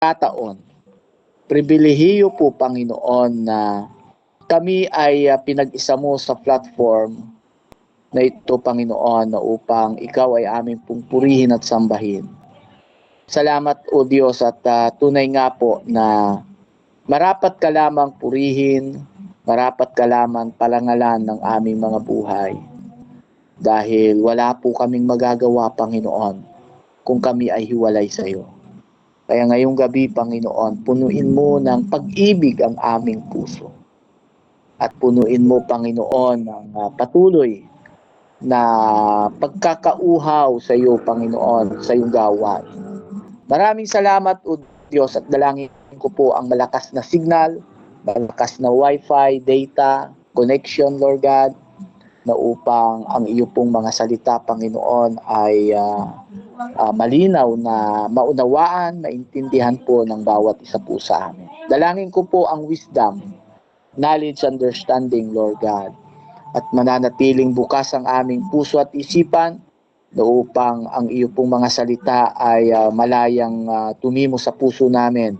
pagkakataon. Pribilehiyo po, Panginoon, na kami ay pinag-isa mo sa platform na ito, Panginoon, na upang ikaw ay aming pong purihin at sambahin. Salamat, O Diyos, at tunay nga po na marapat ka lamang purihin, marapat ka lamang palangalan ng aming mga buhay. Dahil wala po kaming magagawa, Panginoon, kung kami ay hiwalay sa iyo. Kaya ngayong gabi, Panginoon, punuin mo ng pag-ibig ang aming puso. At punuin mo, Panginoon, ng patuloy na pagkakauhaw sa iyo, Panginoon, sa iyong gawain. Maraming salamat, O Diyos, at dalangin ko po ang malakas na signal, malakas na wifi, data, connection, Lord God, na upang ang iyo pong mga salita, Panginoon, ay malinaw na maunawaan, maintindihan po ng bawat isa po sa amin. Dalangin ko po ang wisdom, knowledge, understanding, Lord God, at mananatiling bukas ang aming puso at isipan na upang ang iyo pong mga salita ay malayang tumimo sa puso namin.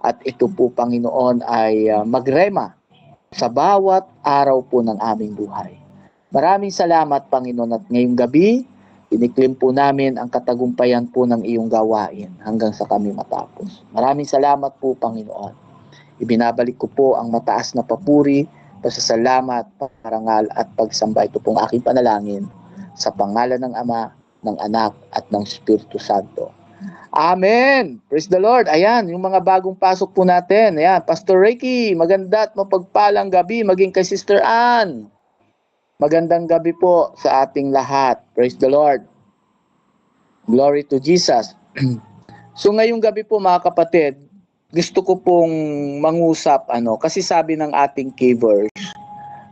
At ito po, Panginoon, ay magrema sa bawat araw po ng aming buhay. Maraming salamat, Panginoon, at ngayong gabi, iniklim po namin ang katagumpayan po ng iyong gawain hanggang sa kami matapos. Maraming salamat po, Panginoon. Ibinabalik ko po ang mataas na papuri, pasasalamat, parangal at pagsamba. Ito pong aking panalangin sa pangalan ng Ama, ng Anak at ng Espiritu Santo. Amen! Praise the Lord! Ayan, yung mga bagong pasok po natin. Ayan, Pastor Ricky, maganda at mapagpalang gabi, maging kay Sister Ann. Magandang gabi po sa ating lahat. Praise the Lord. Glory to Jesus. So ngayong gabi po, mga kapatid, gusto ko pong mangusap, kasi sabi ng ating key verse,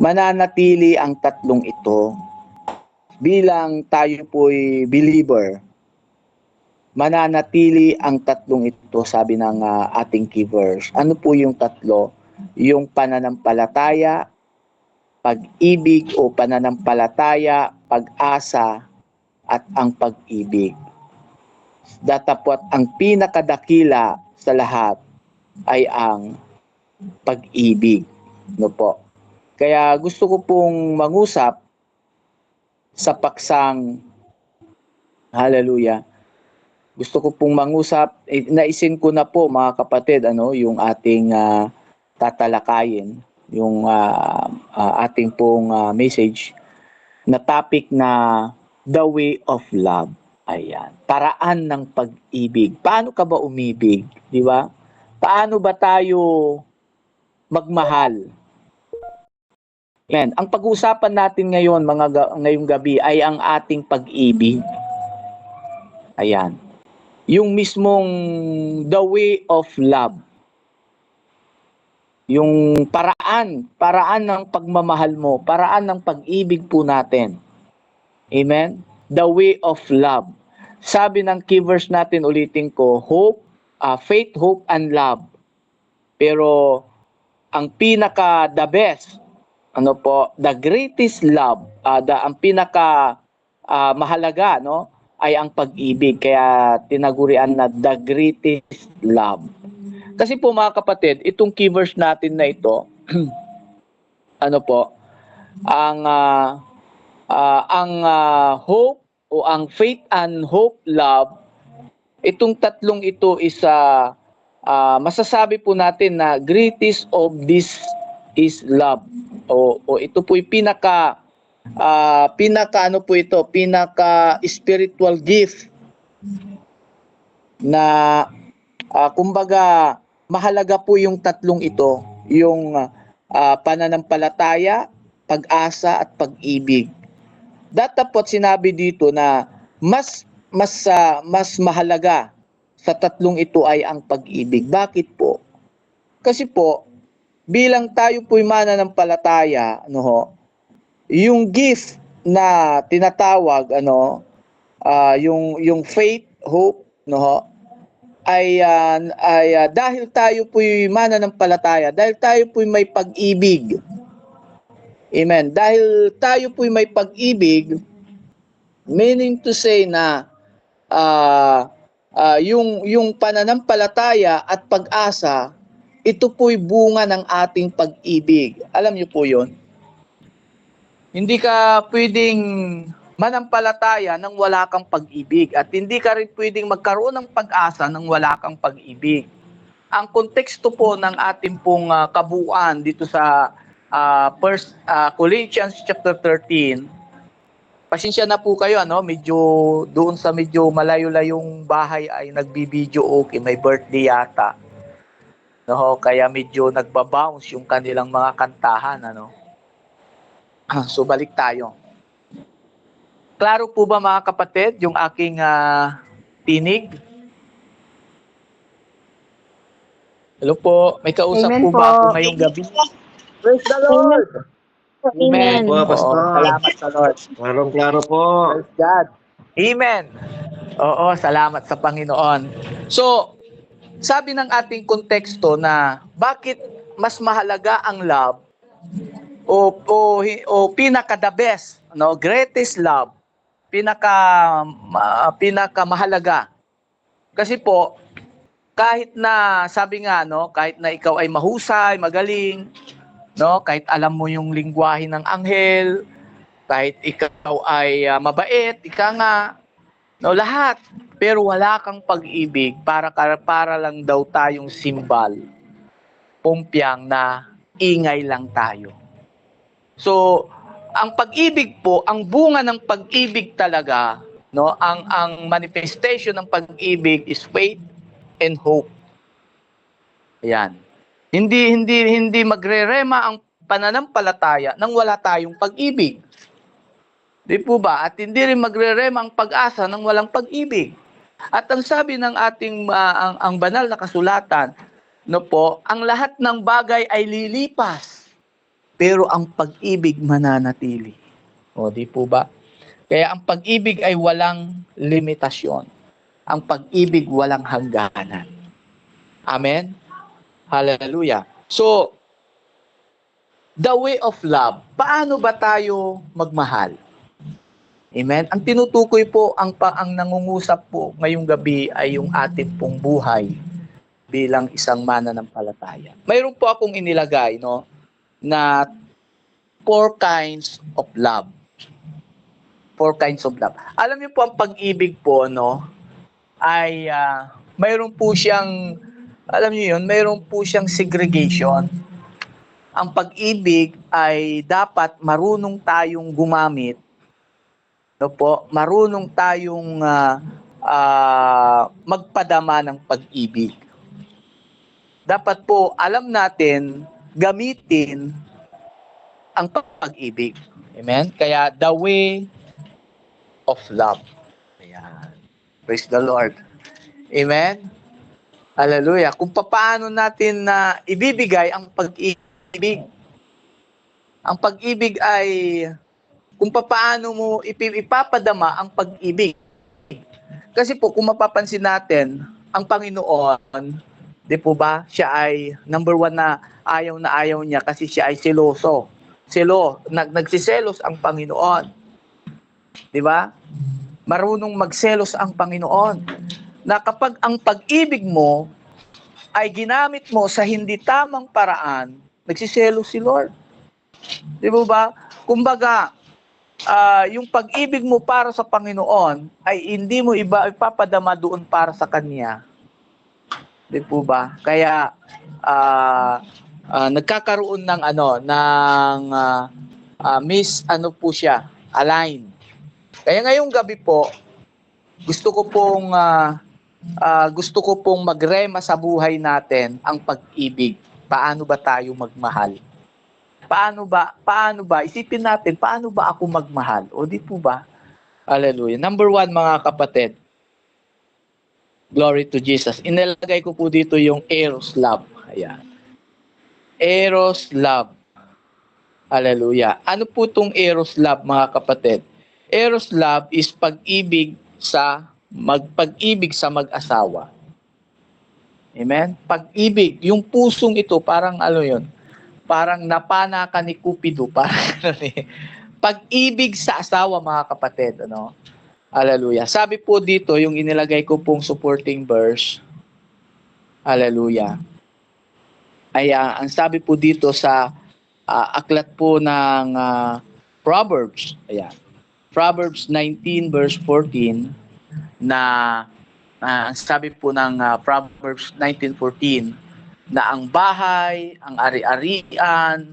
mananatili ang tatlong ito bilang tayo po'y believer. Mananatili ang tatlong ito, sabi ng ating key verse. Ano po yung tatlo? Yung pananampalataya, pag-ibig o pananampalataya, pag-asa, at ang pag-ibig. Datapwat ang pinakadakila sa lahat ay ang pag-ibig. No po. Kaya gusto ko pong mangusap sa paksang hallelujah. Gusto ko pong mangusap, naisin ko na po, mga kapatid, yung ating tatalakayin, yung ating pong message na topic na the way of love. Ayan, paraan ng pag-ibig. Paano ka ba umibig, di ba? Paano ba tayo magmahal? Amen. Ang pag-uusapan natin ngayon, ngayong gabi, ay ang ating pag-ibig. Ayan. Yung mismong the way of love. Yung paraan ng pagmamahal mo, paraan ng pag-ibig po natin. Amen? The way of love. Sabi ng key verse natin, ulitin ko, hope, faith, hope, and love. Pero ang the best, the greatest love, ang pinaka mahalaga, ay ang pag-ibig. Kaya tinagurian na the greatest love. Kasi po, mga kapatid, itong key verse natin na ito, ang hope o ang faith and hope, love, itong tatlong ito is masasabi po natin na greatest of this is love. O ito po yung pinaka spiritual gift na kumbaga mahalaga po yung tatlong ito, yung pananampalataya, pag-asa at pag-ibig. Datapot sinabi dito na mas mahalaga sa tatlong ito ay ang pag-ibig. Bakit po? Kasi po bilang tayo po'y mananampalataya, yung gift na tinatawag yung faith, hope, ay dahil tayo po'y mananampalataya, dahil tayo po'y may pag-ibig. Amen. Dahil tayo po'y may pag-ibig, meaning to say na yung pananampalataya at pag-asa, ito po'y bunga ng ating pag-ibig. Alam niyo po 'yon? Hindi ka pwedeng manampalataya nang wala kang pag-ibig at hindi ka rin pwedeng magkaroon ng pag-asa nang wala kang pag-ibig. Ang konteksto po ng ating pong kabuuan dito sa First Corinthians chapter 13. Pasensya na po kayo, ano, medyo doon sa medyo malayo-layong bahay ay nagbibideo okay, may birthday yata. No, kaya medyo nagba-bounce yung kanilang mga kantahan, ano. So balik tayo. Klaro po ba mga kapatid yung aking tinig? Hello po, may kausap Amen po po. ba ako ngayong gabi? Praise the Amen Lord! po. Amen. Amen. Po, Pastor. Salamat sa Lord. Klarong-klaro po. Praise God. Amen. Oo, salamat sa Panginoon. So, sabi ng ating konteksto na bakit mas mahalaga ang love o pinaka the best, no, greatest love, pinaka mahalaga. Kasi po, kahit na sabi nga, no, kahit na ikaw ay mahusay, magaling, no, kahit alam mo yung lingwahe ng anghel, kahit ikaw ay mabait, ika nga, no, lahat, pero wala kang pag-ibig, para lang daw tayong simbal, pumpyang na ingay lang tayo. So, ang pag-ibig po, ang bunga ng pag-ibig talaga, no, ang manifestation ng pag-ibig is faith and hope. Ayan. Hindi magrerema ang pananampalataya nang wala tayong pag-ibig. Di po ba? At hindi rin magrerema ang pag-asa nang walang pag-ibig. At ang sabi ng ating ang banal na kasulatan, no po, ang lahat ng bagay ay lilipas, pero ang pag-ibig mananatili. O di po ba? Kaya ang pag-ibig ay walang limitasyon. Ang pag-ibig walang hangganan. Amen? Hallelujah. So, the way of love, paano ba tayo magmahal? Amen? Ang tinutukoy po, ang nangungusap po ngayong gabi ay yung ating pong buhay bilang isang mananampalataya. Mayroon po akong inilagay, no, na 4 kinds of love. 4 kinds of love. Alam niyo po, ang pag-ibig po, no, ay mayroon po siyang, alam niyo yun, mayroon po siyang segregation. Ang pag-ibig ay dapat marunong tayong gumamit, no po, marunong tayong magpadama ng pag-ibig. Dapat po alam natin gamitin ang pag-ibig. Amen? Kaya the way of love. Ayan. Praise the Lord. Amen? Hallelujah. Kung paano natin na ibibigay ang pag-ibig. Ang pag-ibig ay kung paano mo ipapadama ang pag-ibig. Kasi po, kung mapapansin natin, ang Panginoon, di po ba, siya ay number 1 na ayaw niya kasi siya ay seloso. Nagsiselos ang Panginoon. Di ba? Marunong magselos ang Panginoon. Na kapag ang pag-ibig mo ay ginamit mo sa hindi tamang paraan, nagsiselos si Lord. Di ba? Kumbaga, yung pag-ibig mo para sa Panginoon ay hindi mo ipapadama doon para sa Kanya. Di po ba? Kaya nagkakaroon ng align. Kaya ngayong gabi po, gusto ko pong magrema sa buhay natin ang pag-ibig. Paano ba tayo magmahal? Paano ba? Isipin natin, paano ba ako magmahal? O di po ba? Hallelujah. Number 1, mga kapatid. Glory to Jesus. Inilagay ko po dito yung eros love. Ayan. Eros love. Hallelujah. Ano po itong eros love, mga kapatid? Eros love is pag-ibig sa mag-asawa. Amen? Pag-ibig, yung pusong ito, parang yun, parang napana ka ni Cupido, parang pag-ibig sa asawa, mga kapatid, ano? Hallelujah. Sabi po dito, yung inilagay ko pong supporting verse, hallelujah, ay ang sabi po dito sa aklat po ng Proverbs, ayan, Proverbs 19 verse 14, na ang sabi po ng Proverbs 19:14, na ang bahay, ang ari-arian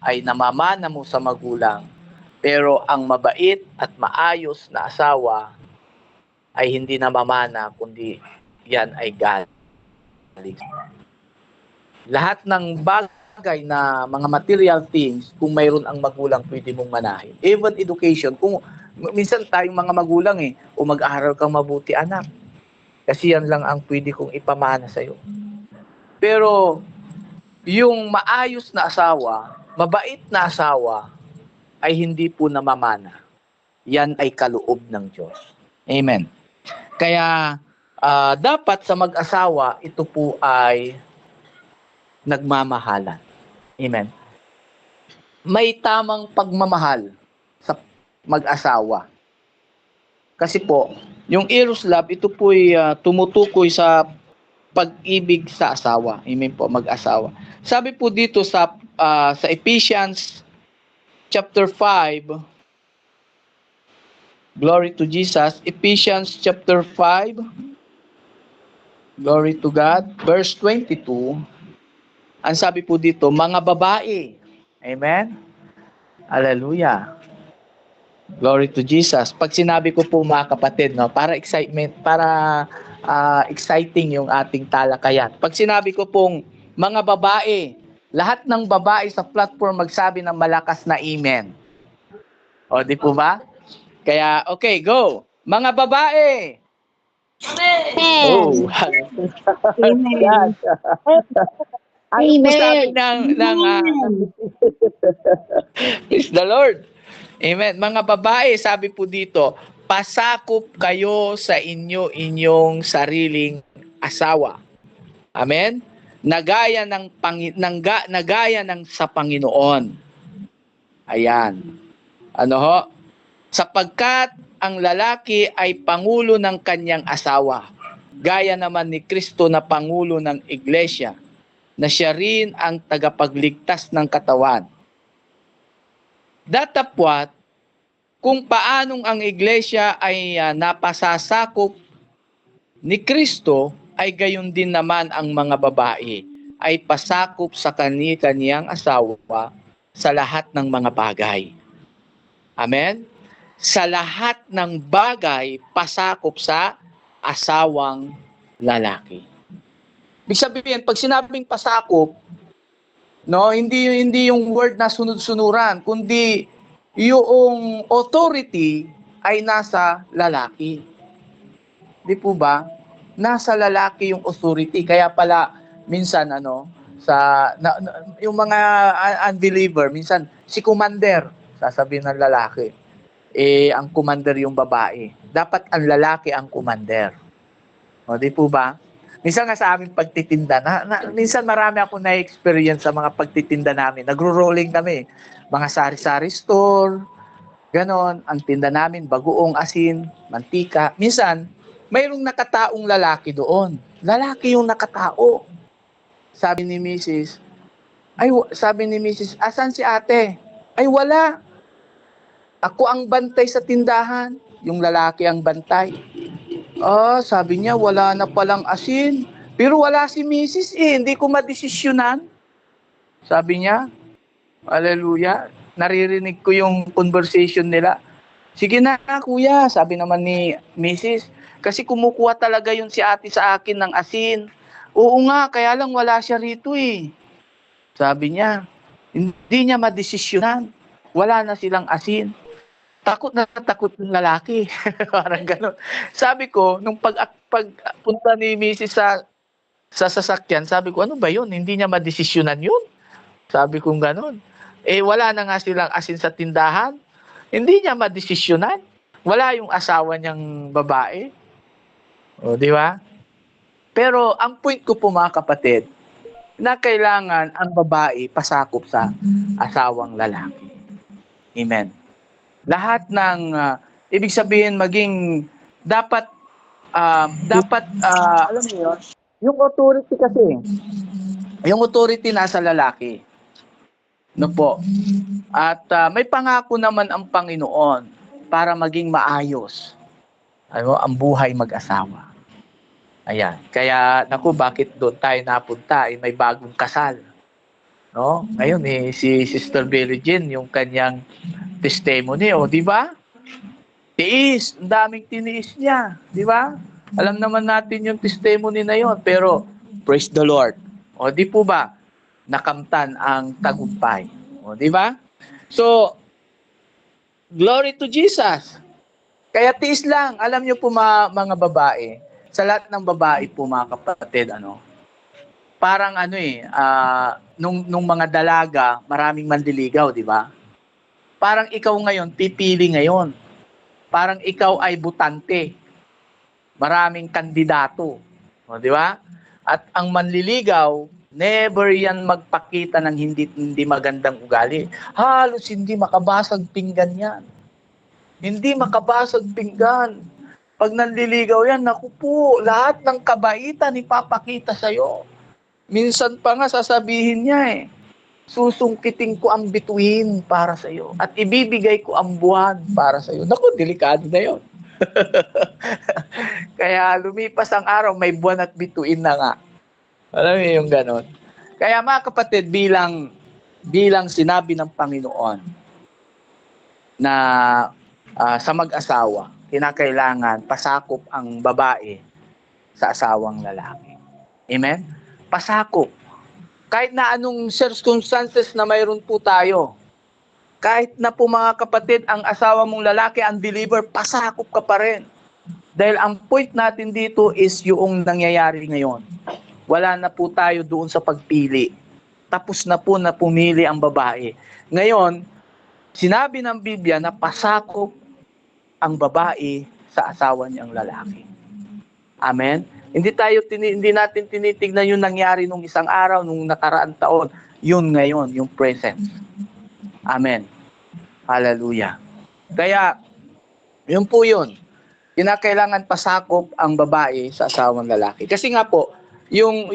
ay namamana mo sa magulang, pero ang mabait at maayos na asawa ay hindi namamana, kundi yan ay galing. Lahat ng bagay na mga material things, kung mayroon ang magulang, pwede mong manahin. Even education, kung minsan tayong mga magulang o mag-aaral kang mabuti anak, kasi yan lang ang pwede kong ipamana sa'yo. Pero yung maayos na asawa, mabait na asawa, ay hindi po namamana. Yan ay kaloob ng Diyos. Amen. Kaya dapat sa mag-asawa, ito po ay nagmamahalan. Amen. May tamang pagmamahal sa mag-asawa. Kasi po, yung eros love, ito po ay tumutukoy sa pag-ibig sa asawa. Amen po, mag-asawa. Sabi po dito sa Ephesians chapter 5, glory to Jesus, Ephesians chapter 5, glory to God, verse 22, ang sabi po dito, mga babae. Amen? Hallelujah. Glory to Jesus. Pag sinabi ko po mga kapatid, no, para exciting yung ating talakayan. Pag sinabi ko pong mga babae, lahat ng babae sa platform magsabi ng malakas na amen. O, di po ba? Kaya, okay, go. Mga babae. Amen. Oh. Amen. Ano po sabi praise the Lord. Amen. Mga babae, sabi po dito, pasakop kayo sa inyong sariling asawa. Amen. Nagaya ng sa Panginoon. Ayan. Ano ho? Sapagkat ang lalaki ay pangulo ng kanyang asawa, gaya naman ni Kristo na pangulo ng iglesia, na siya rin ang tagapagligtas ng katawan. Datapwat, kung paanong ang iglesia ay napasasakop ni Kristo, ay gayon din naman ang mga babae ay pasakop sa kaniyang asawa sa lahat ng mga bagay. Amen? Sa lahat ng bagay, pasakop sa asawang lalaki. Ibig sabihin, pag sinabing pasakop, no, hindi yung word na sunod-sunuran, kundi yung authority ay nasa lalaki. Di po ba? Nasa lalaki yung authority. Kaya pala minsan yung mga unbeliever, minsan si commander, sasabihin ng lalaki, ang commander yung babae. Dapat ang lalaki ang commander. O, di po ba? Minsan nga sa aming pagtitinda, minsan marami ako na-experience sa mga pagtitinda namin. Nagro-rolling kami. Mga sari-sari store, ganon. Ang tinda namin, bagoong, asin, mantika. Minsan, mayroong nakataong lalaki doon. Lalaki yung nakatao. Sabi ni Mrs., asan si ate? Ay, wala. Ako ang bantay sa tindahan. Yung lalaki ang bantay. Sabi niya, wala na palang asin. Pero wala si Mrs. Hindi ko madesisyonan. Sabi niya, hallelujah. Naririnig ko yung conversation nila. Sige na, kuya, sabi naman ni Mrs. Kasi kumukuha talaga yun si ate sa akin ng asin. Oo nga, kaya lang wala siya rito Sabi niya, hindi niya madesisyonan. Wala na silang asin. Takot na takot ng lalaki. Parang gano'n. Sabi ko, nung pagpunta ni Mrs. sa sasakyan, sabi ko, ano ba yun? Hindi niya madesisyonan yun? Sabi ko gano'n. Wala na nga silang asin sa tindahan. Hindi niya madesisyonan. Wala yung asawa niyang babae. O, di ba? Pero ang point ko po mga kapatid, na kailangan ang babae pasakop sa asawang lalaki. Amen. Lahat ng Ibig sabihin maging dapat alam niyo yun, yung authority kasi, yung authority nasa lalaki. No po. At may pangako naman ang Panginoon para maging maayos ang buhay mag-asawa. Ayan. Kaya naku, bakit doon tayo napunta? May bagong kasal. No? Ngayon si Sister Billie Jean, yung kanyang testimony, di ba? Tiis, ang daming tiniis niya, di ba? Alam naman natin yung testimony na yon, pero praise the Lord. Di po ba? Nakamtan ang tagumpay. Di ba? So, glory to Jesus. Kaya tiis lang. Alam niyo po mga babae, sa lahat ng babae po mga kapatid, parang nung mga dalaga, maraming manliligaw, di ba? Parang ikaw ngayon, pipili ngayon. Parang ikaw ay butante. Maraming kandidato. Di ba? At ang manliligaw, never yan magpakita ng hindi magandang ugali. Halos hindi makabasag pinggan yan. Hindi makabasag pinggan. Pag nanliligaw yan, naku po, lahat ng kabaitan ipapakita sa'yo. Minsan pa nga sasabihin niya susungkitin ko ang bituin para sa iyo at ibibigay ko ang buwan para sa iyo. Naku, delikado na 'yon. Kaya lumipas ang araw, may buwan at bituin na nga. Alam mo yung ganon. Kaya mga kapatid, bilang sinabi ng Panginoon na sa mag-asawa, kinakailangan pasakop ang babae sa asawang lalaki. Amen? Pasakop. Kahit na anong circumstances na mayroon po tayo, kahit na po mga kapatid, ang asawa mong lalaki ang deliver, pasakop ka pa rin. Dahil ang point natin dito is yung nangyayari ngayon. Wala na po tayo doon sa pagpili. Tapos na po na pumili ang babae. Ngayon, sinabi ng Biblia na pasakop ang babae sa asawa niyang lalaki. Amen? Hindi natin tinitignan yung nangyari nung isang araw, nung nakaraang taon. Yun ngayon, yung present. Amen. Hallelujah. Kaya, yun po yun. Kinakailangan pasakop ang babae sa asawang lalaki. Kasi nga po, yung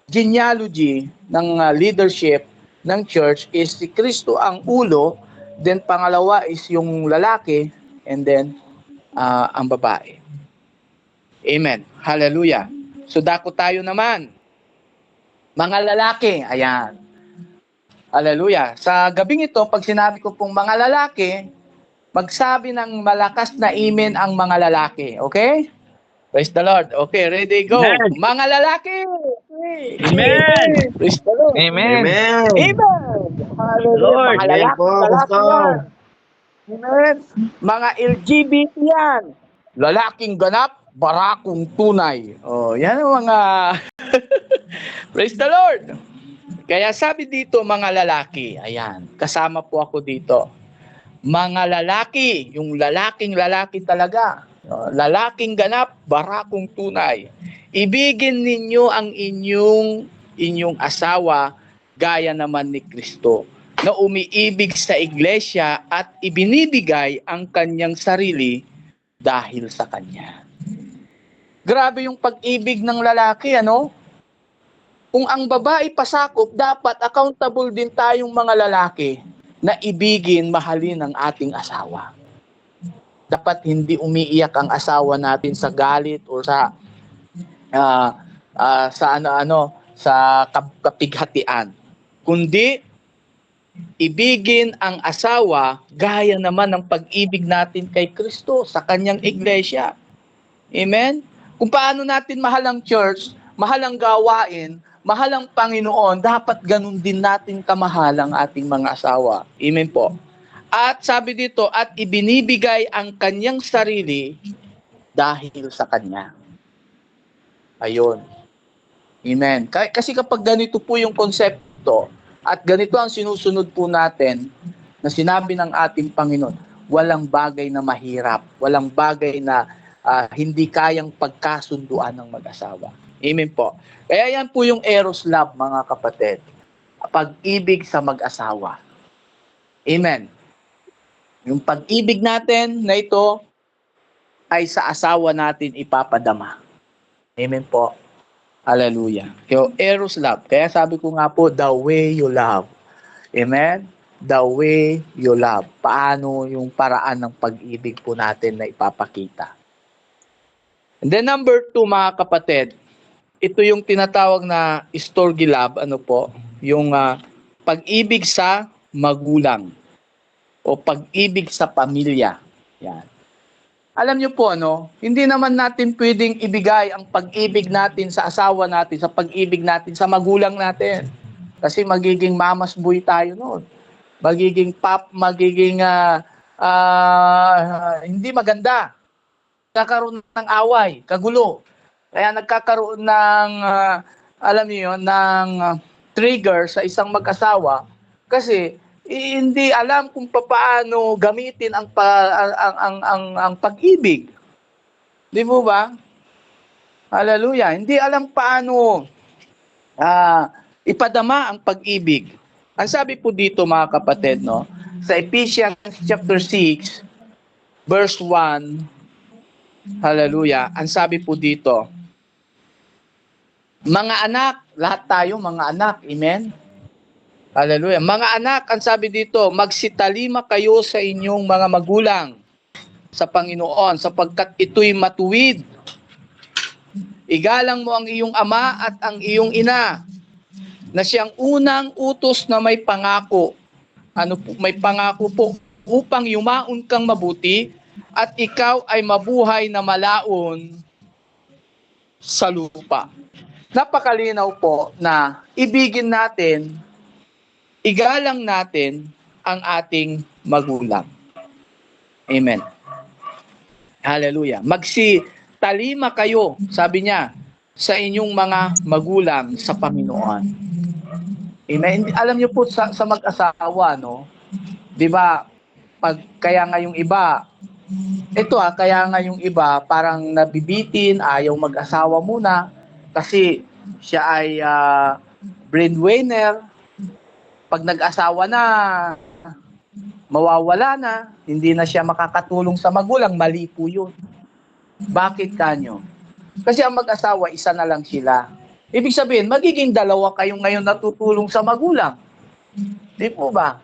genealogy ng leadership ng church is si Kristo ang ulo, then pangalawa is yung lalaki, and then ang babae. Amen. Hallelujah. So dako tayo naman. Mga lalaki, ayan. Hallelujah. Sa gabing ito, pag sinabi ko pong mga lalaki, magsabi ng malakas na amen ang mga lalaki. Okay? Praise the Lord. Okay, ready, go. Amen. Mga lalaki. Okay. Amen. Praise the Lord. Amen. Amen. Hallelujah. Lord. Mga Amen lalaki, po, lalaki Pastor. yan. Amen. Mga LGBT yan. Lalaking ganap, barakong tunay. Yan ang mga praise the Lord. Kaya sabi dito mga lalaki, ayan, kasama po ako dito. Mga lalaki, yung lalaking lalaki talaga. Lalaking ganap, barakong tunay. Ibigin ninyo ang inyong asawa gaya naman ni Kristo, na umiibig sa iglesia at ibinibigay ang kanyang sarili dahil sa kanya. Grabe yung pag-ibig ng lalaki, Kung ang babae pasakop, dapat accountable din tayong mga lalaki na ibigin, mahalin ang ating asawa. Dapat hindi umiiyak ang asawa natin sa galit o sa kapighatian. Kundi ibigin ang asawa gaya naman ng pag-ibig natin kay Kristo sa kanyang iglesia. Amen? Kung paano natin mahal ang church, mahal ang gawain, mahal ang Panginoon, dapat ganun din natin kamahal ang ating mga asawa. Amen po. At sabi dito, at ibinibigay ang kanyang sarili dahil sa kanya. Ayun. Amen. Kasi kapag ganito po yung konsepto, at ganito ang sinusunod po natin na sinabi ng ating Panginoon, walang bagay na mahirap, walang bagay na hindi kayang pagkasunduan ng mag-asawa. Amen po. Kaya yan po yung eros love, mga kapatid. Pag-ibig sa mag-asawa. Amen. Yung pag-ibig natin na ito ay sa asawa natin ipapadama. Amen po. Hallelujah. Kaya eros love. Kaya sabi ko nga po, the way you love. Amen? The way you love. Paano yung paraan ng pag-ibig po natin na ipapakita. And then number 2, mga kapatid, ito yung tinatawag na storge love, ano po, yung pag-ibig sa magulang o pag-ibig sa pamilya. Yan. Alam niyo po, hindi naman natin pwedeng ibigay ang pag-ibig natin sa asawa natin, sa pag-ibig natin sa magulang natin. Kasi magiging mamas boy tayo noon. Magiging hindi maganda. Nagkakaroon ng away, kagulo. Kaya nagkakaroon ng, alam niyo yun, ng trigger sa isang mag-asawa kasi hindi alam kung paano gamitin ang pag-ibig. Di mo ba? Hallelujah. Hindi alam paano ipadama ang pag-ibig. Ang sabi po dito, mga kapatid, sa Ephesians chapter 6, verse 1, hallelujah, ang sabi po dito, mga anak, lahat tayo mga anak, amen? Hallelujah. Mga anak, ang sabi dito, magsitalima kayo sa inyong mga magulang sa Panginoon sapagkat ito'y matuwid. Igalang mo ang iyong ama at ang iyong ina na siyang unang utos na may pangako. Ano po, may pangako po upang yumaon kang mabuti at ikaw ay mabuhay na malaon sa lupa. Napakalinaw po na ibigin natin, igalang natin ang ating magulang. Amen. Hallelujah. Magsitalima kayo, sabi niya, sa inyong mga magulang sa Panginoon. Amen. Alam niyo po sa mag-asawa, 'di ba? Kaya nga yung iba, kaya nga yung iba parang nabibitin, ayaw mag-asawa muna kasi siya ay breadwinner. Pag nag-asawa na, mawawala na, hindi na siya makakatulong sa magulang, mali po yun. Bakit kanyo? Kasi ang mag-asawa, isa na lang sila. Ibig sabihin, magiging dalawa kayong ngayon natutulong sa magulang. Di po ba?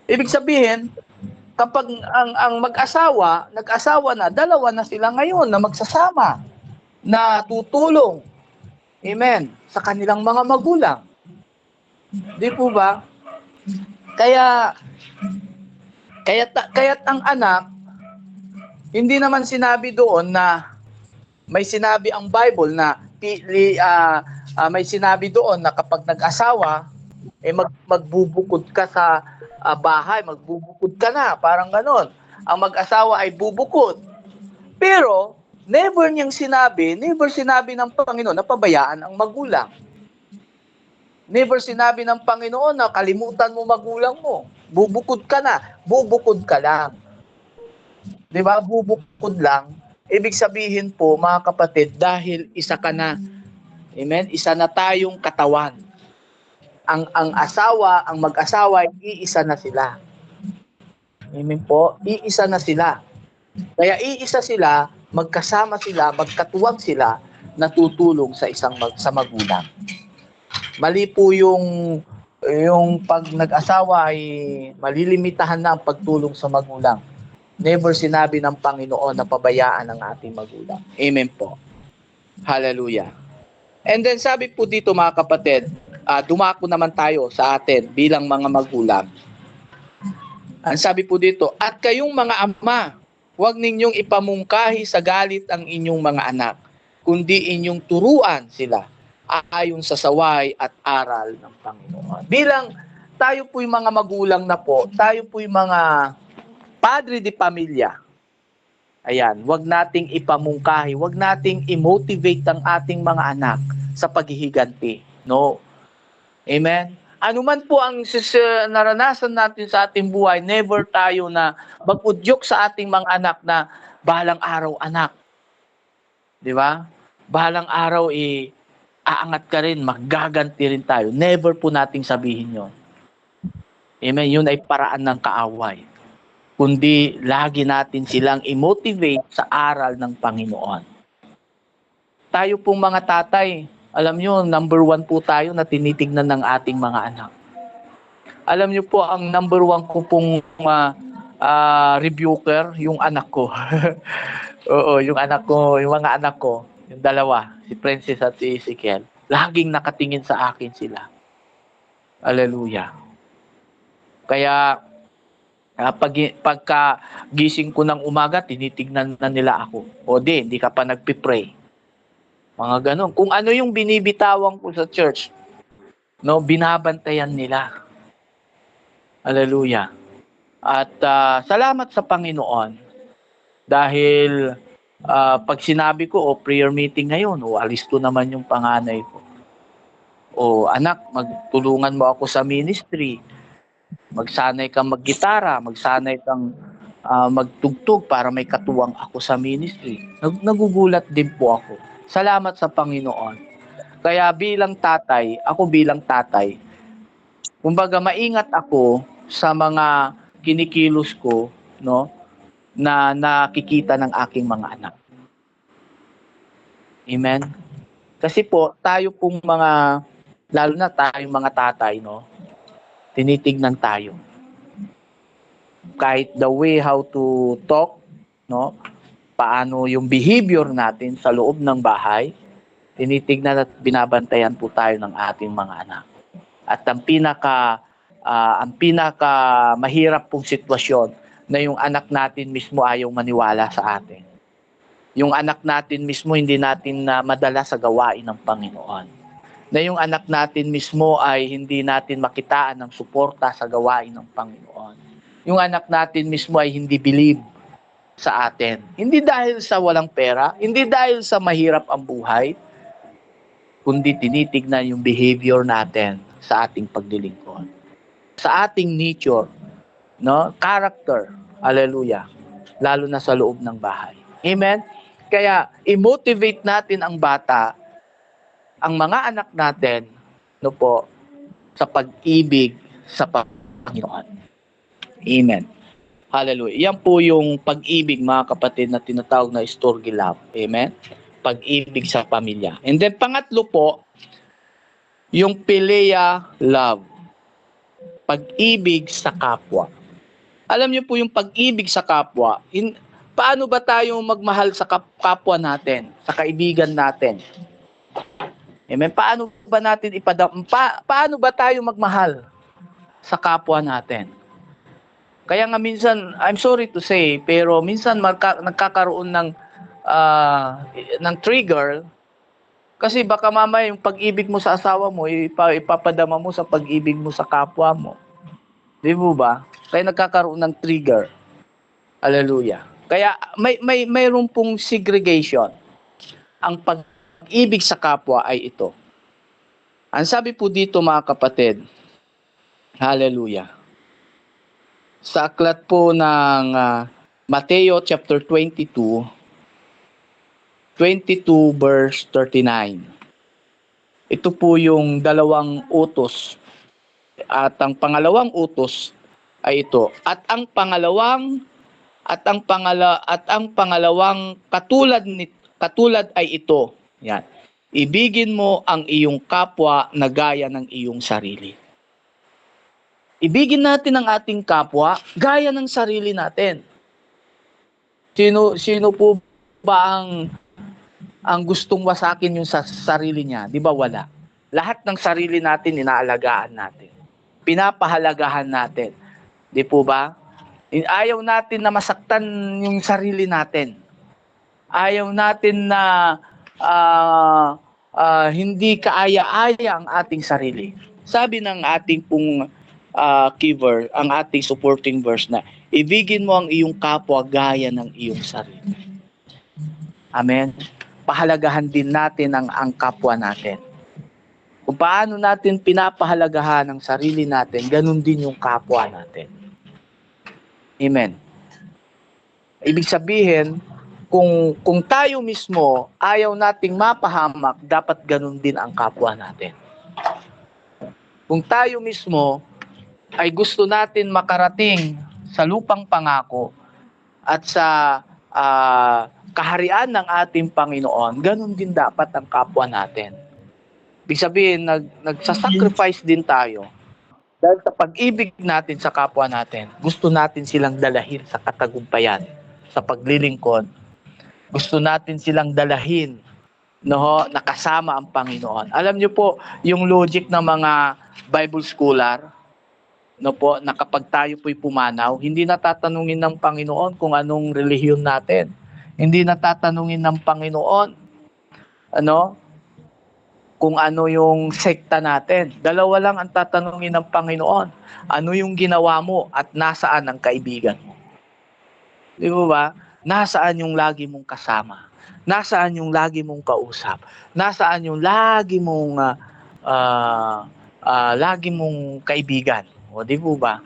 Ibig sabihin, kapag ang mag-asawa, nag-asawa na, dalawa na sila ngayon na magsasama, na tutulong. Amen. Sa kanilang mga magulang. Di po ba? Kaya't ang anak, hindi naman sinabi doon na may sinabi ang Bible na may sinabi doon na kapag nag-asawa, magbubukod ka sa bahay, magbubukod ka na, parang ganon. Ang mag-asawa ay bubukod. Pero, never sinabi ng Panginoon na pabayaan ang magulang. Never sinabi ng Panginoon na kalimutan mo magulang mo. Bubukod ka na. Bubukod ka lang. Di ba? Bubukod lang. Ibig sabihin po, mga kapatid, dahil isa ka na. Amen? Isa na tayong katawan. Ang asawa, ang mag-asawa, iisa na sila. Amen po? Iisa na sila. Kaya iisa sila, magkasama sila, magkatuwang sila, natutulong sa sa magulang. Mali po yung pag nag-asawa ay malilimitahan na ang pagtulong sa magulang. Never sinabi ng Panginoon na pabayaan ang ating magulang. Amen po. Hallelujah. And then sabi po dito, mga kapatid, dumako naman tayo sa atin bilang mga magulang. Ang sabi po dito, at kayong mga ama, huwag ninyong ipamungkahi sa galit ang inyong mga anak, kundi inyong turuan sila ayon sa saway at aral ng Panginoon. Bilang tayo po'y mga magulang na po, tayo po'y mga padre de pamilya. Ayan, wag nating ipamungkahi, wag nating i-motivate ang ating mga anak sa paghihiganti. No. Amen? Ano man po ang naranasan natin sa ating buhay, never tayo na mag-udyok sa ating mga anak na bahalang araw anak. Di ba? Bahalang araw aangat ka rin, maggaganti rin tayo. Never po nating sabihin yon. Amen? Yun ay paraan ng kaaway. kundi lagi natin silang i-motivate sa aral ng Panginoon. Tayo pong mga tatay, alam nyo, number 1 po tayo na tinitignan ng ating mga anak. Alam nyo po, ang number 1 ko pong rebuker, yung anak ko. Oo, yung anak ko, yung mga anak ko, yung dalawa, si Princess at si Ezekiel, laging nakatingin sa akin sila. Hallelujah. Kaya, pagka gising ko ng umaga, tinitignan na nila ako. O hindi ka pa nagpipray. Mga ganon. Kung ano yung binibitawan ko sa church, no, binabantayan nila. Hallelujah. At salamat sa Panginoon dahil pag sinabi ko, prayer meeting ngayon, alis ko naman yung panganay ko. Anak, magtulungan mo ako sa ministry. Magsanay kang maggitara, magsanay kang magtugtog para may katuwang ako sa ministry. Nagugulat din po ako. Salamat sa Panginoon. Kaya bilang tatay, kumbaga maingat ako sa mga kinikilos ko, no, na nakikita ng aking mga anak. Amen. Kasi po, tayo pong mga, lalo na tayong mga tatay, no, tinitignan tayo. Kahit the way how to talk, no, paano yung behavior natin sa loob ng bahay, tinitignan at binabantayan po tayo ng ating mga anak. At ang pinaka mahirap pong sitwasyon na yung anak natin mismo ayaw maniwala sa atin. Yung anak natin mismo hindi natin madala sa gawain ng Panginoon. Na yung anak natin mismo ay hindi natin makitaan ng suporta sa gawain ng Panginoon. Yung anak natin mismo ay hindi believe sa atin. Hindi dahil sa walang pera, hindi dahil sa mahirap ang buhay, kundi tinitignan yung behavior natin sa ating paglilingkod. Sa ating nature, no? Character. Hallelujah. Lalo na sa loob ng bahay. Amen? Kaya, i-motivate natin ang bata, ang mga anak natin, no po, sa pag-ibig sa Panginoon. Amen. Hallelujah. Yan po yung pag-ibig, mga kapatid, na tinatawag na storge love. Amen? Pag-ibig sa pamilya. And then, pangatlo po, yung philia love. Pag-ibig sa kapwa. Alam niyo po yung pag-ibig sa kapwa, paano ba tayo magmahal sa kapwa natin, sa kaibigan natin? Amen? Paano ba natin paano ba tayo magmahal sa kapwa natin? Kaya nga minsan, I'm sorry to say, pero minsan nagkakaroon ng trigger. Kasi baka mamaya yung pag-ibig mo sa asawa mo, ipapadama mo sa pag-ibig mo sa kapwa mo. Di ba? Kaya nagkakaroon ng trigger. Hallelujah. Kaya mayroon pong segregation. Ang pag-ibig sa kapwa ay ito. Ang sabi po dito, mga kapatid, hallelujah. Sa aklat po ng Mateo chapter 22 verse 39. Ito po yung dalawang utos. At ang pangalawang utos ay ito. At ang pangalawang katulad ay ito. Yan. Ibigin mo ang iyong kapwa na gaya ng iyong sarili. Ibigin natin ang ating kapwa gaya ng sarili natin. Sino po ba ang gustong wasakin yung sa sarili niya? Di ba wala? Lahat ng sarili natin inaalagaan natin. Pinapahalagahan natin. Di po ba? Ayaw natin na masaktan yung sarili natin. Ayaw natin na hindi kaaya-aya ang ating sarili. Sabi ng ating pong ang ating supporting verse na, ibigin mo ang iyong kapwa gaya ng iyong sarili. Amen? Pahalagahan din natin ang kapwa natin. Kung paano natin pinapahalagahan ang sarili natin, ganun din yung kapwa natin. Amen. Ibig sabihin, kung tayo mismo ayaw nating mapahamak, dapat ganun din ang kapwa natin. Kung tayo mismo ay gusto natin makarating sa lupang pangako at sa kaharian ng ating Panginoon, ganun din dapat ang kapwa natin. Ibig sabihin, nagsasacrifice din tayo dahil sa pag-ibig natin sa kapwa natin. Gusto natin silang dalahin sa katagumpayan, sa paglilingkod. Gusto natin silang dalahin, no, nakasama ang Panginoon. Alam niyo po, yung logic ng mga Bible scholar, no po, na kapag tayo po'y pumanaw, hindi natatanungin ng Panginoon kung anong relihiyon natin. Hindi natatanungin ng Panginoon, ano, kung ano yung sekta natin. Dalawa lang ang tatanungin ng Panginoon. Ano yung ginawa mo at nasaan ang kaibigan mo? Di ba? Nasaan yung lagi mong kasama? Nasaan yung lagi mong kausap? Nasaan yung lagi mong lagi mong kaibigan? O di ba?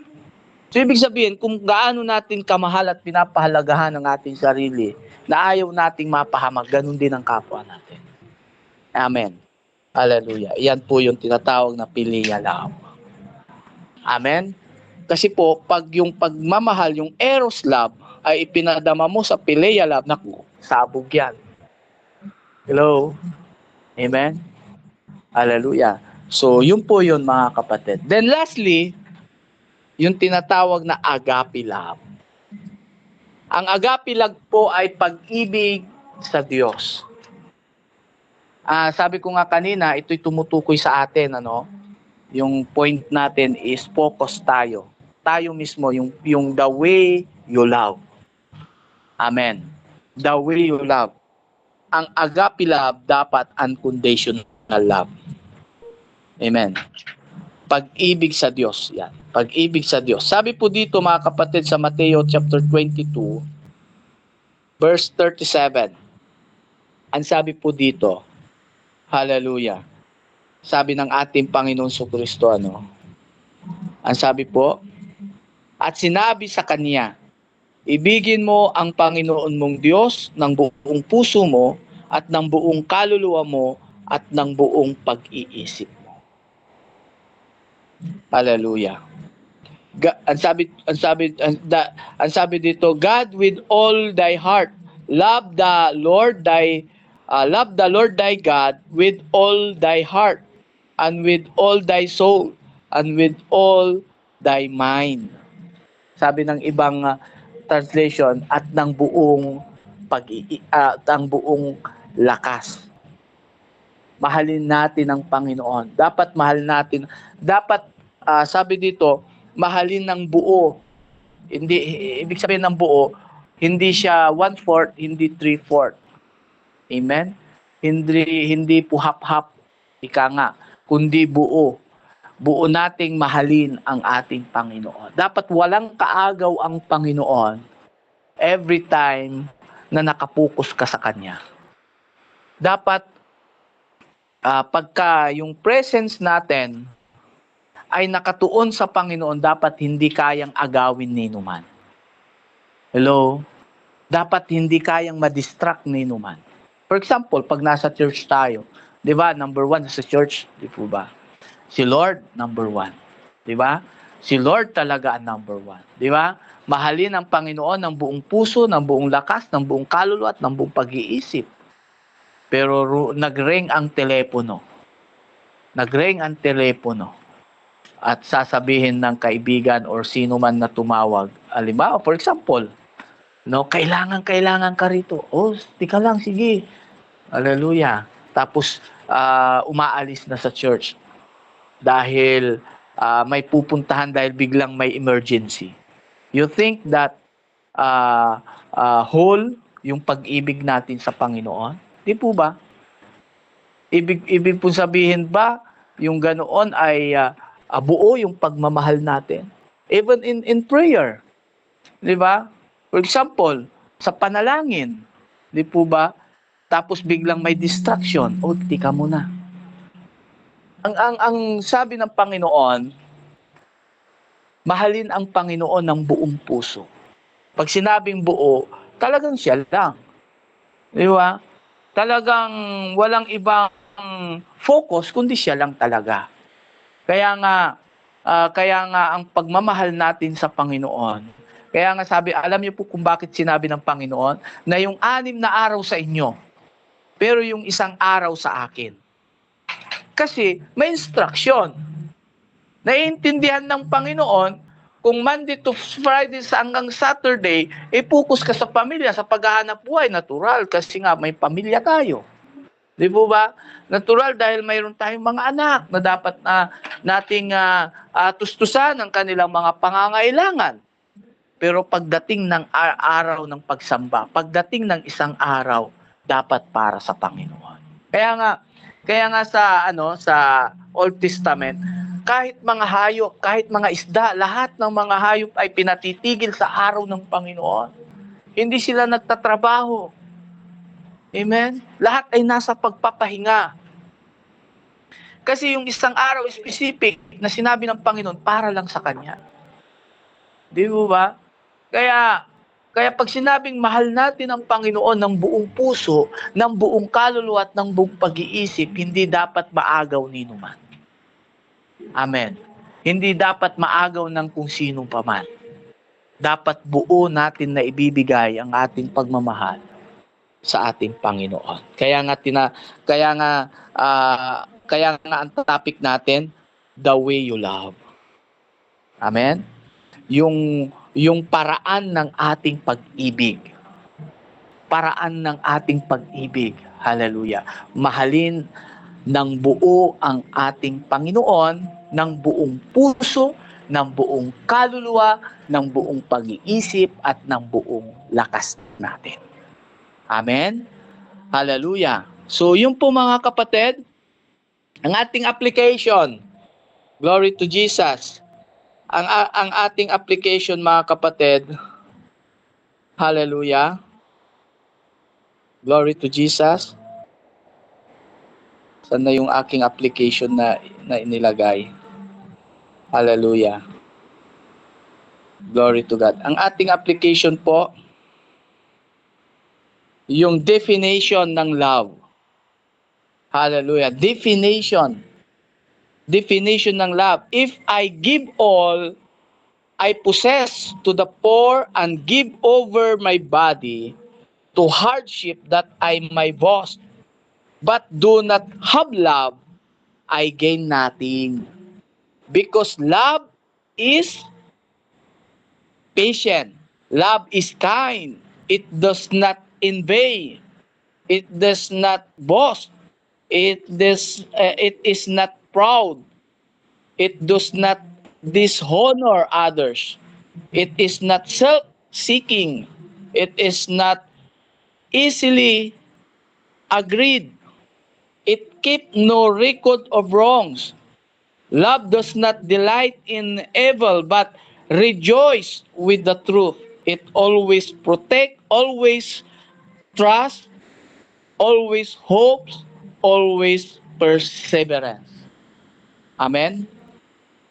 So ibig sabihin, kung gaano natin kamahal at pinapahalagahan ang ating sarili, na ayaw nating mapahamak, ganun din ang kapwa natin. Amen. Hallelujah. Yan po yung tinatawag na philia love. Amen? Kasi po, pag yung pagmamahal, yung eros love, ay ipinadama mo sa philia love, naku, sabog yan. Hello? Amen? Hallelujah. So, yun po yun mga kapatid. Then lastly, yung tinatawag na agape love. Ang agape love po ay pag-ibig sa Diyos. Sabi ko nga kanina, ito'y tumutukoy sa atin, ano? Yung point natin is focus tayo. Tayo mismo, yung the way you love. Amen. The way you love. Ang agape love dapat unconditional love. Amen. Pag-ibig sa Diyos. Yan. Pag-ibig sa Diyos. Sabi po dito mga kapatid sa Mateo chapter 22, verse 37. Ang sabi po dito, hallelujah. Sabi ng ating Panginoon Jesucristo, ano? Ang sabi po, at sinabi sa kanya, ibigin mo ang Panginoon mong Diyos ng buong puso mo at ng buong kaluluwa mo at ng buong pag-iisip mo. Hallelujah. Ang sabi dito, God with all thy heart, love the Lord thy God with all thy heart and with all thy soul and with all thy mind. Sabi ng ibang translation, at ng buong ang buong lakas. Mahalin natin ang Panginoon. Dapat mahal natin. Dapat sabi dito, mahalin ng buo. Hindi, ibig sabihin ng buo, hindi siya 1/4, hindi 3/4. Amen? Hindi po hap-hap, ika nga, kundi buo. Buo nating mahalin ang ating Panginoon. Dapat walang kaagaw ang Panginoon every time na nakapokus ka sa Kanya. Dapat pagka yung presence natin ay nakatuon sa Panginoon, dapat hindi kayang agawin ni numan. Hello? Dapat hindi kayang madistract ni numan. For example, pag nasa church tayo, di ba, number 1 sa church, di po ba? Si Lord, number 1. Di ba? Si Lord talaga ang number 1. Di ba? Mahalin ang Panginoon ng buong puso, ng buong lakas, ng buong kaluluwa at ng buong pag-iisip. Pero nag-ring ang telepono. Nag-ring ang telepono. At sasabihin ng kaibigan or sino man na tumawag, halimbawa, for example, no, kailangan ka rito. Oh, tika lang, sige. Hallelujah. Tapos, umaalis na sa church. Dahil may pupuntahan dahil biglang may emergency. You think that whole yung pag-ibig natin sa Panginoon? Di po ba? Ibig po sabihin ba yung ganoon ay buo yung pagmamahal natin? Even in prayer. Di ba? For example, sa panalangin. Di po ba? Tapos biglang may distraction. O, tika muna. Ang sabi ng Panginoon, mahalin ang Panginoon ng buong puso. Pag sinabing buo, talagang siya lang. Di ba? Talagang walang ibang focus, kundi siya lang talaga. Kaya nga ang pagmamahal natin sa Panginoon, Kaya nga sabi, alam niyo po kung bakit sinabi ng Panginoon na yung 6 na araw sa inyo, pero yung 1 araw sa akin. Kasi may instruction. Naiintindihan ng Panginoon, kung Monday to Friday hanggang Saturday, focus ka sa pamilya, sa paghahanap buhay, natural, kasi nga may pamilya tayo. Di po ba? Natural dahil mayroon tayong mga anak na dapat nating tustusan ang kanilang mga pangangailangan. Pero pagdating ng araw ng pagsamba, pagdating ng 1 araw, dapat para sa Panginoon. Kaya nga sa Old Testament, kahit mga hayop, kahit mga isda, lahat ng mga hayop ay pinatitigil sa araw ng Panginoon. Hindi sila nagtatrabaho. Amen? Lahat ay nasa pagpapahinga. Kasi yung 1 araw specific na sinabi ng Panginoon para lang sa Kanya. Di ba? Kaya pag sinabing mahal natin ang Panginoon ng buong puso, ng buong kaluluwa at ng buong pag-iisip, hindi dapat maagaw ni numan. Amen. Hindi dapat maagaw ng kung sino paman. Dapat buo natin na ibibigay ang ating pagmamahal sa ating Panginoon. Kaya nga ang topic natin, the way you love. Amen. Yung paraan ng ating pag-ibig. Paraan ng ating pag-ibig. Hallelujah. Mahalin ng buo ang ating Panginoon, ng buong puso, ng buong kaluluwa, ng buong pag-iisip at ng buong lakas natin. Amen? Hallelujah. So, yun po mga kapatid, ang ating application. Glory to Jesus. Ang ating application mga kapatid. Hallelujah. Glory to Jesus. Saan na yung aking application na inilagay? Hallelujah. Glory to God. Ang ating application po, yung definition ng love. Hallelujah. Definition ng love. If I give all I possess to the poor and give over my body to hardship that I may boast, but do not have love, I gain nothing. Because love is patient. Love is kind. It does not envy. It does not boast. It is not proud. It does not dishonor others. It is not self-seeking. It is not easily agreed. It keeps no record of wrongs. Love does not delight in evil, but rejoice with the truth. It always protects, always trusts, always hopes, always perseverance. Amen?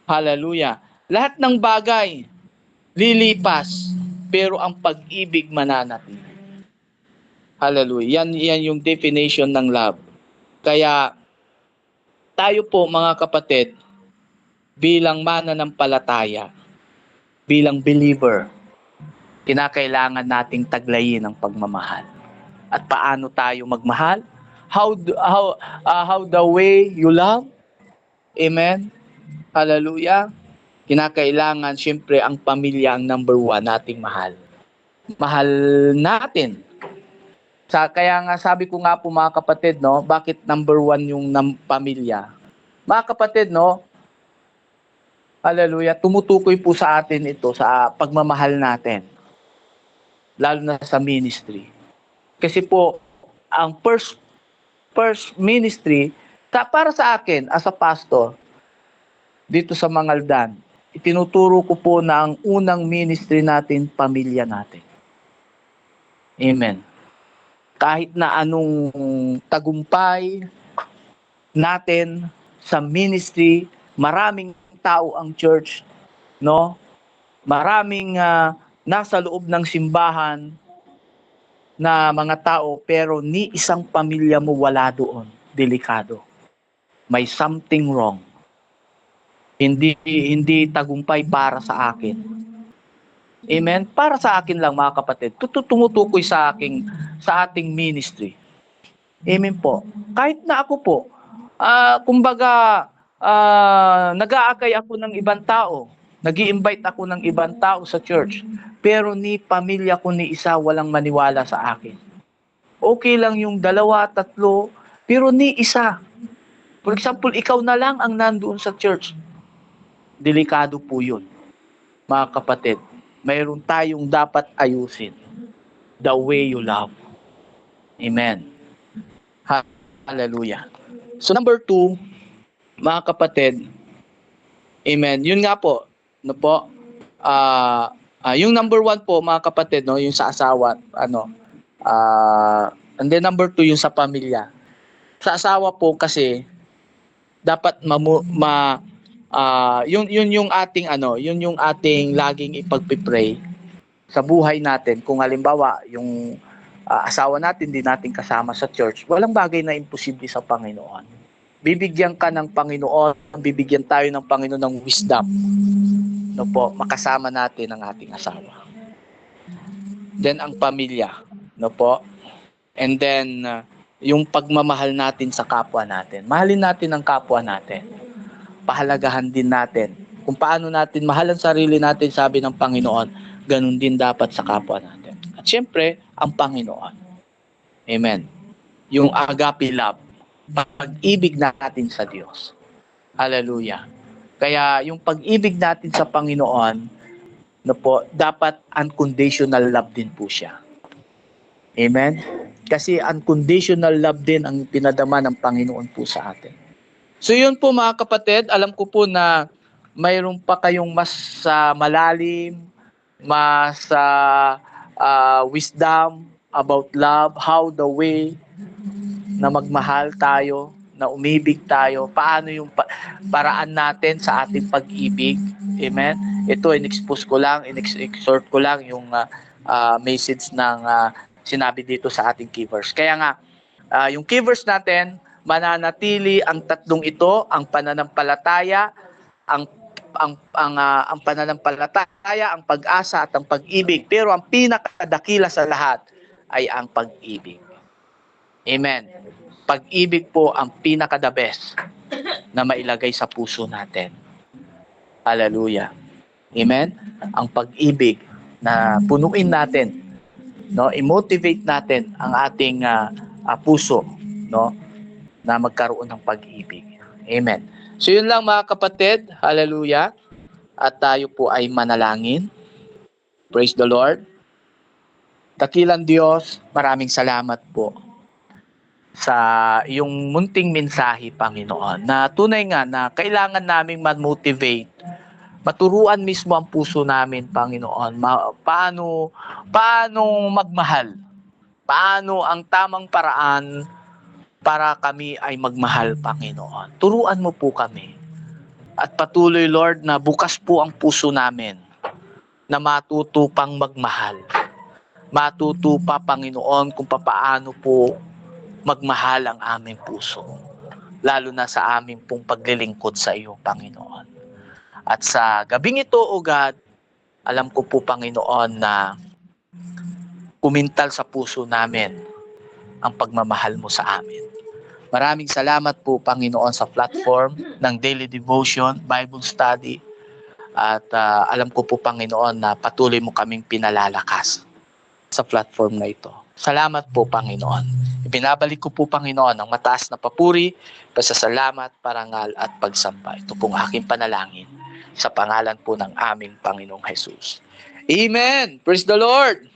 Hallelujah. Lahat ng bagay lilipas, pero ang pag-ibig mananatili. Hallelujah. Yan yung definition ng love. Kaya tayo po mga kapatid, bilang mananampalataya, bilang believer, kinakailangan nating taglayin ang pagmamahal. At paano tayo magmahal? How the way you love? Amen? Hallelujah. Kinakailangan, siyempre, ang pamilya ang number 1 nating mahal. Mahal natin. Kaya nga sabi ko nga po mga kapatid, no, bakit number 1 yung pamilya? Mga kapatid, no, hallelujah, tumutukoy po sa atin ito sa pagmamahal natin. Lalo na sa ministry. Kasi po, ang first ministry, para sa akin, as a pastor, dito sa Mangaldan, itinuturo ko po na ang unang ministry natin, pamilya natin. Amen. Kahit na anong tagumpay natin sa ministry, maraming tao ang church, no? Maraming nasa loob ng simbahan na mga tao, pero ni isang pamilya mo wala doon. Delikado. May something wrong. Hindi tagumpay para sa akin. Amen? Para sa akin lang mga kapatid, tumutukoy sa ating ministry. Amen po. Kahit na ako po, kumbaga, nag-aakay ako ng ibang tao, nag-i-invite ako ng ibang tao sa church, pero ni pamilya ko ni isa walang maniwala sa akin. Okay lang yung 2, 3, pero ni isa. For example, ikaw na lang ang nandoon sa church. Delikado po yun, mga kapatid. Mayroon tayong dapat ayusin. The way you love. Amen. Hallelujah. So number 2, mga kapatid, amen. Yun nga po, no po. Yung number 1 po, mga kapatid, no, yung sa asawa, and then number 2 yung sa pamilya. Sa asawa po kasi dapat yun yung ating yun yung ating laging ipagpipray sa buhay natin. Kung halimbawa yung asawa natin di natin kasama sa church, walang bagay na imposible sa Panginoon. Bibigyan ka ng Panginoon, bibigyan tayo ng Panginoon ng wisdom, no po, makasama natin ang ating asawa. Then ang pamilya, no po. And then yung pagmamahal natin sa kapwa natin. Mahalin natin ang kapwa natin. Pahalagahan din natin. Kung paano natin mahal ang sarili natin, sabi ng Panginoon, ganun din dapat sa kapwa natin. At syempre, ang Panginoon. Amen. Yung agape love, pag-ibig natin sa Diyos. Hallelujah. Kaya yung pag-ibig natin sa Panginoon, no po, dapat unconditional love din po siya. Amen? Kasi unconditional love din ang pinadama ng Panginoon po sa atin. So yun po mga kapatid, alam ko po na mayroon pa kayong mas malalim, mas wisdom about love, how the way na magmahal tayo, na umibig tayo, paano yung paraan natin sa ating pag-ibig. Amen? Ito, in-expose ko lang, in-exhort ko lang yung message ng sinabi dito sa ating key verse. Kaya nga, yung key verse natin, mananatili ang tatlong ito, ang pananampalataya, ang pananampalataya, ang pag-asa at ang pag-ibig. Pero ang pinakadakila sa lahat ay ang pag-ibig. Amen. Pag-ibig po ang pinaka-the best na mailagay sa puso natin. Hallelujah. Amen. Ang pag-ibig na punuin natin, no, i-motivate natin ang ating puso, no, na magkaroon ng pag-ibig. Amen. So yun lang mga kapatid, hallelujah. At tayo po ay manalangin. Praise the Lord. Dakilang Diyos, maraming salamat po sa iyong munting mensahe, Panginoon, na tunay nga na kailangan naming ma-motivate, maturuan mismo ang puso namin, Panginoon, paano magmahal, paano ang tamang paraan para kami ay magmahal, Panginoon. Turuan mo po kami. At patuloy, Lord, na bukas po ang puso namin na matuto pang magmahal. Matuto pa, Panginoon, kung paano po magmahal ang aming puso. Lalo na sa aming pong paglilingkod sa iyo, Panginoon. At sa gabing ito, O God, alam ko po, Panginoon, na kumintal sa puso namin ang pagmamahal mo sa amin. Maraming salamat po, Panginoon, sa platform ng Daily Devotion, Bible Study. At alam ko po, Panginoon, na patuloy mo kaming pinalalakas sa platform na ito. Salamat po, Panginoon. Ibinabalik ko po, Panginoon, ang mataas na papuri, pasasalamat, parangal at pagsamba. Ito pong aking panalangin sa pangalan po ng aming Panginoong Jesus. Amen! Praise the Lord!